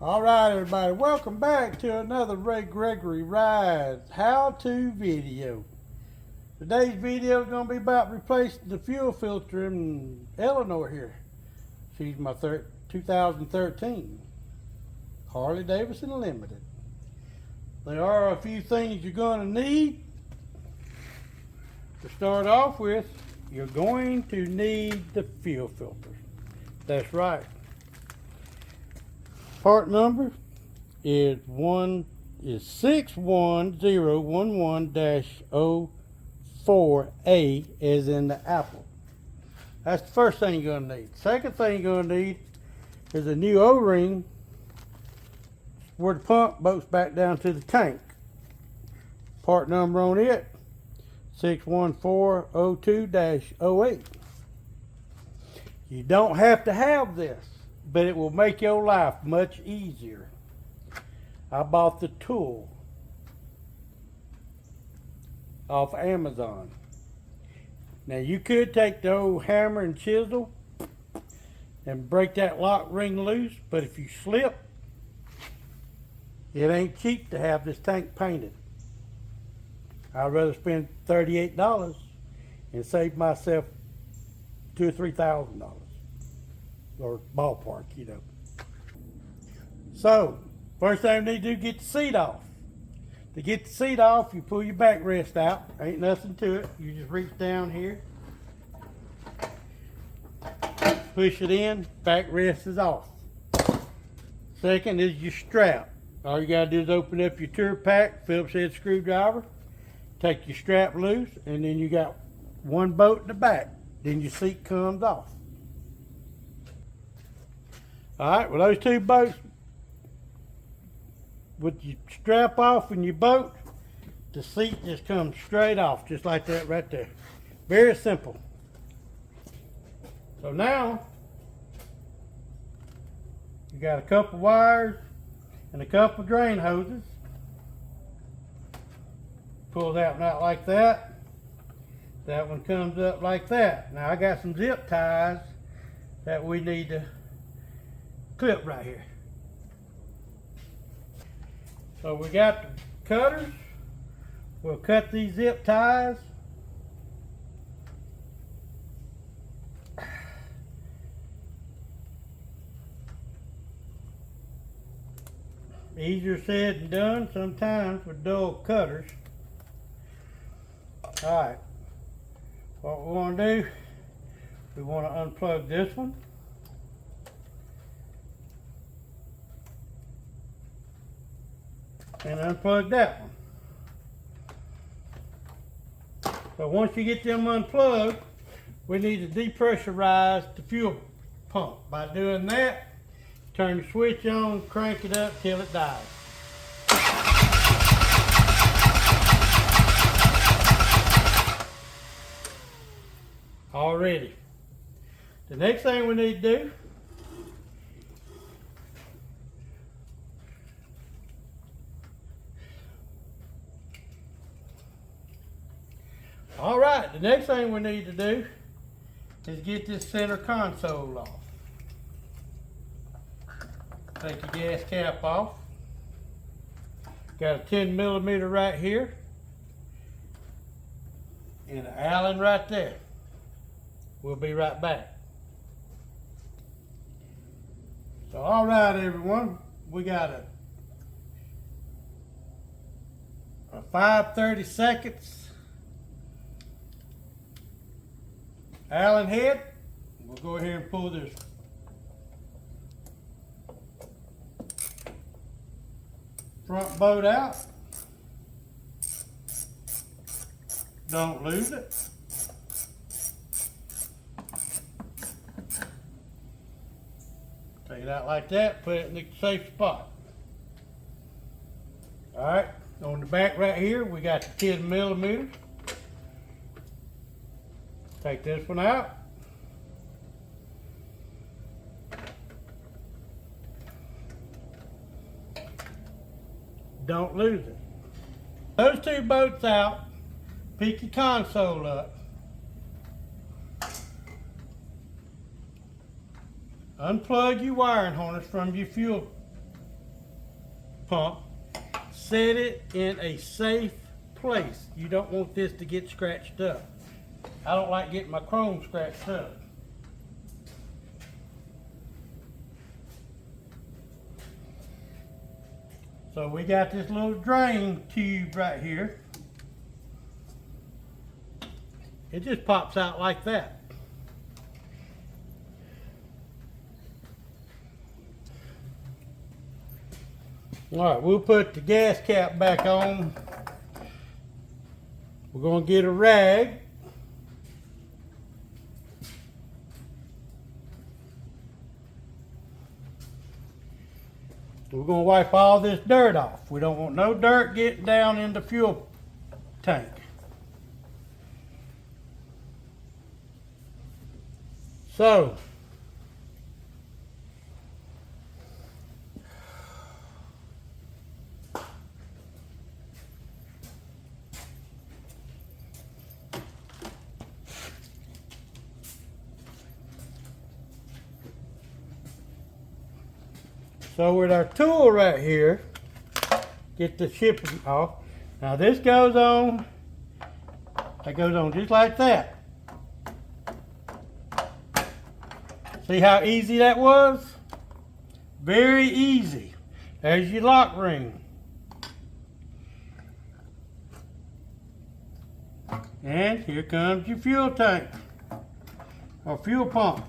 All right, everybody, welcome back to another Ray Gregory Rides how-to video. Today's video is going to be about replacing the fuel filter in Eleanor here. She's my 2013 Harley Davidson Limited. There are a few things you're going to need. To start off with, you're going to need the fuel filter. That's right. Part number is 61011-04A, as in the apple. That's the first thing you're going to need. Second thing you're going to need is a new O-ring where the pump bolts back down to the tank. Part number on it, 61402-08. You don't have to have this, but it will make your life much easier. I bought the tool off Amazon. Now you could take the old hammer and chisel and break that lock ring loose, but if you slip, it ain't cheap to have this tank painted. I'd rather spend $38 and save myself $2,000 or $3,000. Or ballpark, you know. So, first thing we need to do, get the seat off. To get the seat off, you pull your backrest out. Ain't nothing to it. You just reach down here, push it in, backrest is off. Second is your strap. All you gotta do is open up your tour pack, Phillips head screwdriver, take your strap loose, and then you got one bolt in the back. Then your seat comes off. Alright, with those two bolts, with your strap off and your bolt, the seat just comes straight off, just like that right there. Very simple. So now, you got a couple wires and a couple drain hoses. Pull that one out like that. That one comes up like that. Now I got some zip ties that we need to clip right here. So we got the cutters. We'll cut these zip ties. Easier said than done sometimes with dull cutters. Alright, what we want to do, we want to unplug this one. And unplug that one. So once you get them unplugged, we need to depressurize the fuel pump. By doing that, turn the switch on, crank it up till it dies. Already. The next thing we need to do, the next thing we need to do is get this center console off. Take your gas cap off. Got a 10mm right here and an Allen right there. We'll be right back. So alright everyone, we got a 5/32 Allen head. We'll go ahead and pull this front bolt out. Don't lose it. Take it out like that, put it in the safe spot. Alright, on the back right here, we got the 10mm. Take this one out. Don't lose it. Those two bolts out, pick your console up. Unplug your wiring harness from your fuel pump, set it in a safe place. You don't want this to get scratched up. I don't like getting my chrome scratched up. So we got this little drain tube right here. It just pops out like that. All right, we'll put the gas cap back on. We're going to get a rag. We're going to wipe all this dirt off. We don't want no dirt getting down in the fuel tank. So, with our tool right here, get the shipping off. Now this goes on, that goes on just like that. See how easy that was? Very easy. There's your lock ring. And here comes your fuel tank, or fuel pump.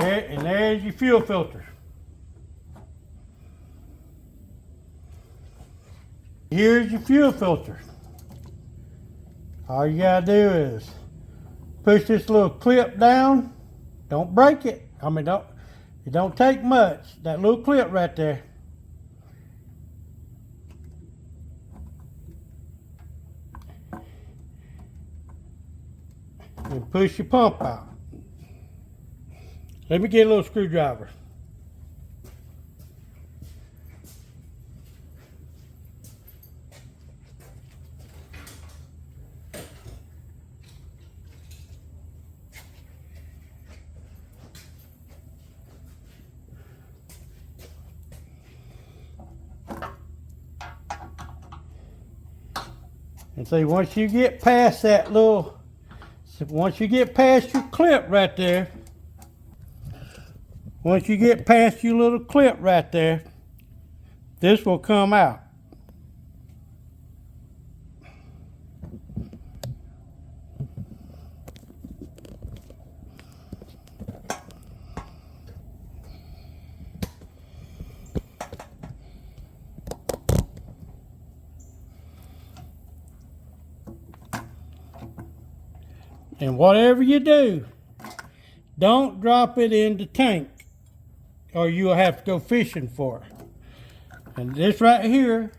And there's your fuel filter. Here's your fuel filter. All you gotta do is push this little clip down. Don't break it. I mean, it don't take much. That little clip right there. And push your pump out. Let me get a little screwdriver. And see, once you get past that little, once you get past your clip right there, once you get past your little clip right there, this will come out. And whatever you do, don't drop it in the tank, or you'll have to go fishing for it. And this right here,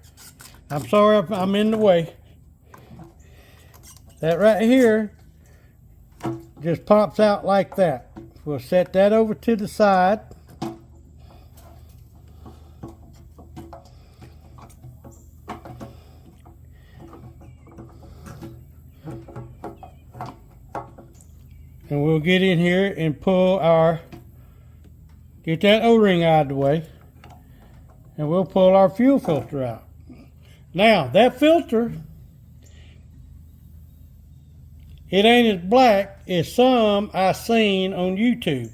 I'm sorry if I'm in the way. That right here just pops out like that. We'll set that over to the side. And we'll get in here and pull get that O-ring out of the way. And we'll pull our fuel filter out. Now, that filter, it ain't as black as some I seen on YouTube.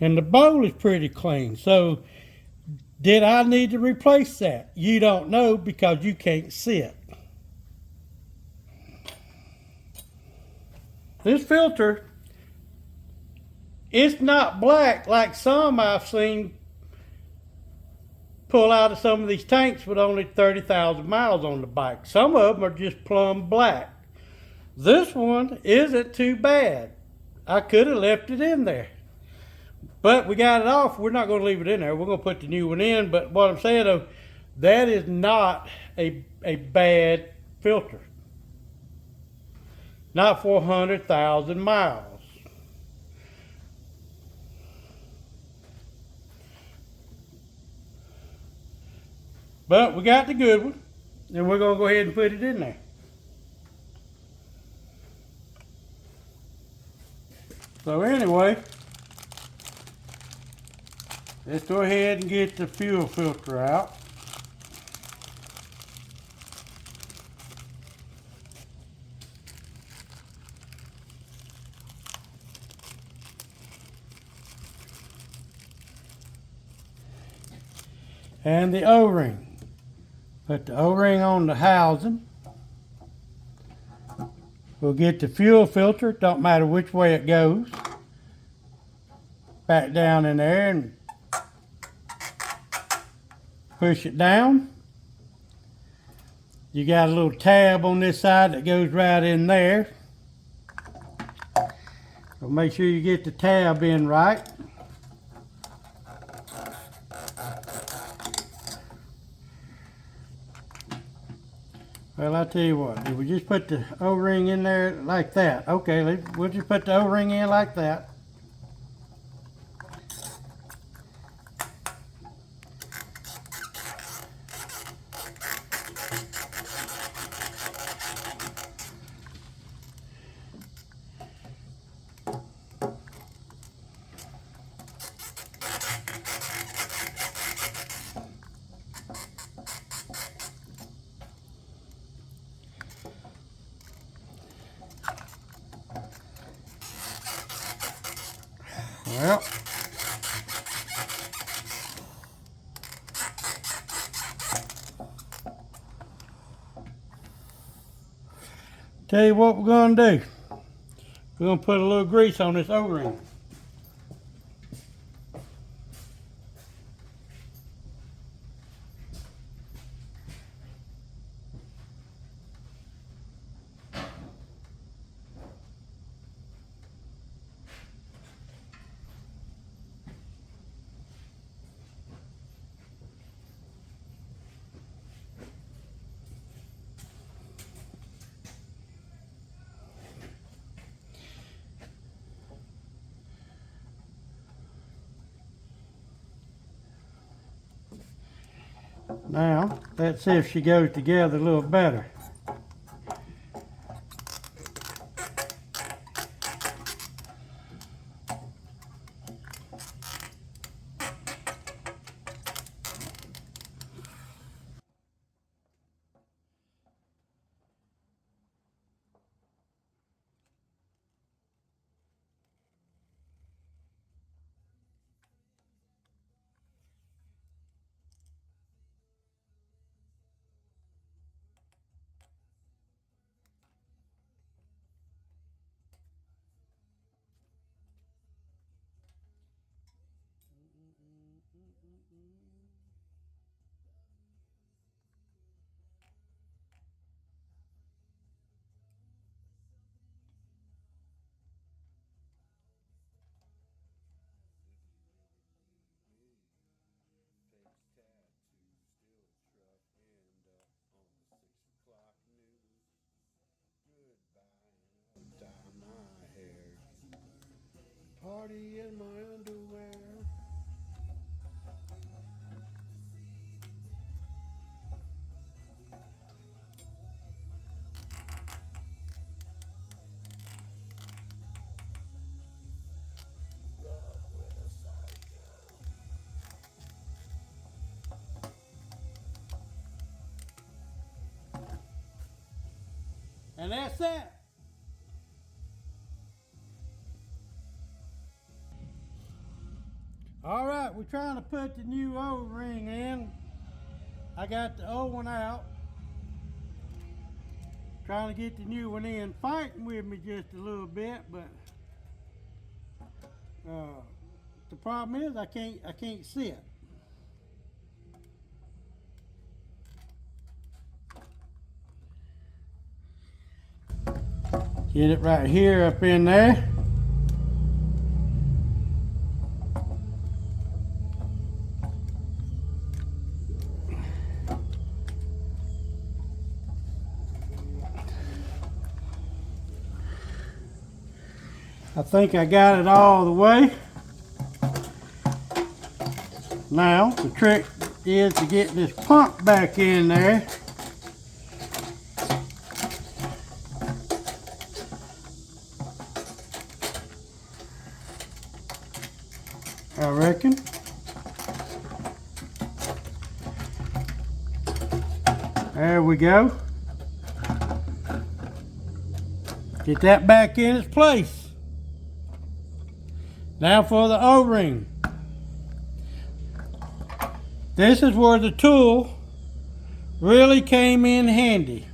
And the bowl is pretty clean. So, did I need to replace that? You don't know because you can't see it. This filter, it's not black like some I've seen pull out of some of these tanks with only 30,000 miles on the bike. Some of them are just plumb black. This one isn't too bad. I could have left it in there. But we got it off. We're not going to leave it in there. We're going to put the new one in. But what I'm saying, though, that is not a bad filter. Not for 100,000 miles. But we got the good one, and we're gonna go ahead and put it in there. So anyway, let's go ahead and get the fuel filter out. And the O-ring. Put the O-ring on the housing. We'll get the fuel filter, don't matter which way it goes. Back down in there and push it down. You got a little tab on this side that goes right in there. So make sure you get the tab in right. Well, I tell you what, if we just put the O-ring in there like that. Okay, we'll just put the O-ring in like that. Well, tell you what we're going to do. We're going to put a little grease on this O-ring. Now, let's see if she goes together a little better. Party in my underwear. And that's that. All right, we're trying to put the new O-ring in. I got the old one out. Trying to get the new one in. Fighting with me just a little bit, but the problem is I can't see it. Get it right here up in there. I think I got it all the way. Now, the trick is to get this pump back in there. I reckon. There we go. Get that back in its place. Now for the O-ring. This is where the tool really came in handy.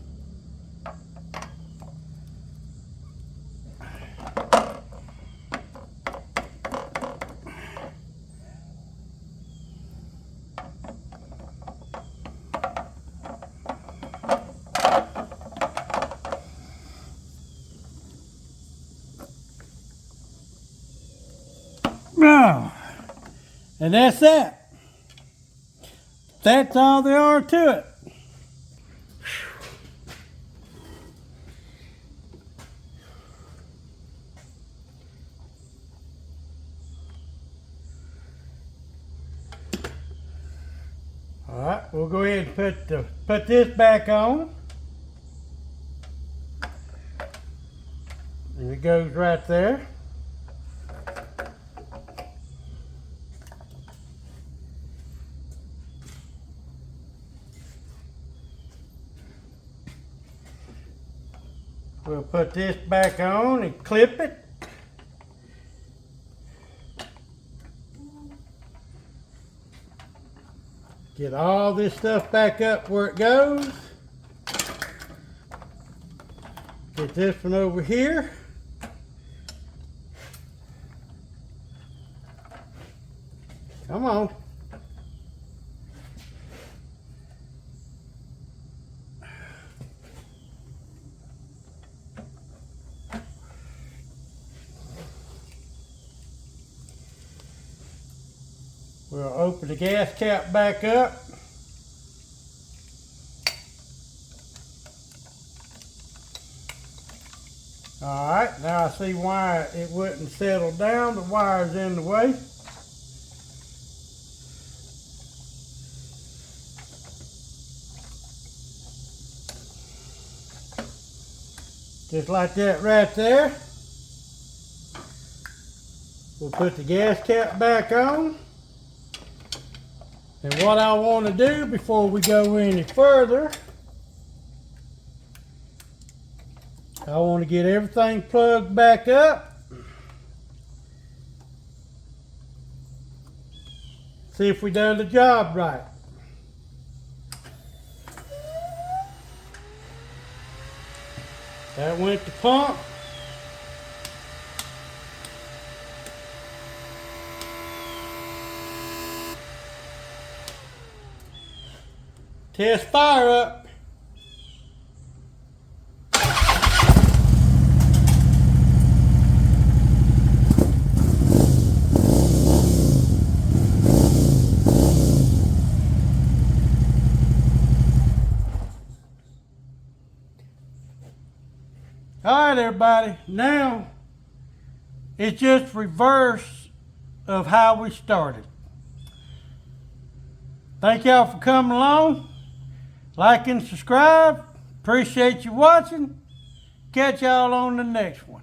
And that's that. That's all there are to it. All right, we'll go ahead and put this back on. And it goes right there. We'll put this back on and clip it. Get all this stuff back up where it goes. Get this one over here. Come on. We'll open the gas cap back up. Alright, now I see why it wouldn't settle down. The wire's in the way. Just like that right there. We'll put the gas cap back on. And what I want to do before we go any further, I want to get everything plugged back up. See if we done the job right. That went to pump. Test fire up. All right, everybody. Now it's just reverse of how we started. Thank y'all for coming along. Like and subscribe. Appreciate you watching. Catch y'all on the next one.